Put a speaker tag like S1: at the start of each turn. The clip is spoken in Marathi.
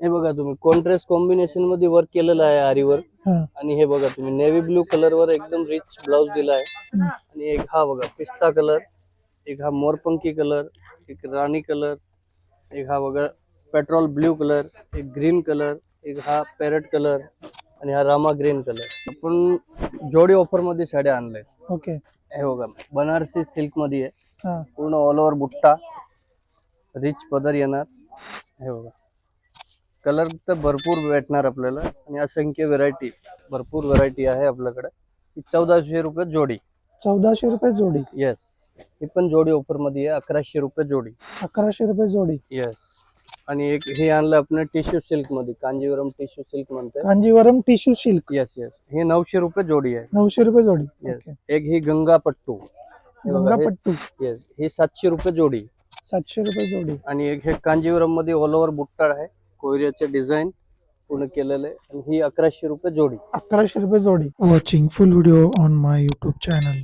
S1: हे बघा तुम्ही कॉन्ट्रास्ट कॉम्बिनेशन मध्ये वर्क केलेलं आहे आरीवर.
S2: हा.
S1: आणि हे बघा तुम्ही नेव्ही ब्लू कलर वर एकदम रिच ब्लाउज दिला आहे. आणि एक हा बघा पिस्ता कलर, एक हा मोरपंखी कलर, एक राणी कलर, एक हा बघा पेट्रोल ब्ल्यू कलर, एक ग्रीन कलर, एक हा पॅरेट कलर आणि हा रामा ग्रीन कलर. आपण जोडी ऑफर मध्ये साड्या आणल्या.
S2: ओके.
S1: हे बघा बनारसी सिल्क मध्ये आहे.
S2: हा.
S1: पूर्ण ऑल ओव्हर बुट्टा, रिच पदर येणार. हे बघा कलर तर भरपूर भेटणार आपल्याला आणि असंख्य व्हरायटी, भरपूर व्हरायटी आहे आपल्याकडे. 1400 रुपये जोडी.
S2: 1400 रुपये जोडी.
S1: येस, ही पण जोडी ऑफर मध्ये आहे. 1100 रुपये जोडी.
S2: 1100 रुपये जोडी.
S1: येस. आणि एक हे आणलं आपण टिश्यू सिल्क मध्ये, कांजीवरम टिश्यू सिल्क म्हणते.
S2: Kanjeevaram tissue silk.
S1: Yes yes, हे 900 रुपये जोडी आहे.
S2: 900 रुपये जोडी.
S1: येस.
S2: ओके.
S1: एक ही गंगा पट्टू.
S2: गंगा पट्टू.
S1: येस, हे 700 रुपये जोडी.
S2: 700 रुपये जोडी.
S1: आणि एक हे कांजीवरम मध्ये ऑल ओव्हर बुट्टा आहे, कोयऱ्याचे डिझाईन पूर्ण केलेले. आणि ही 1100 रुपये जोडी.
S2: 1100 रुपये जोडी. Watching full video on my YouTube channel.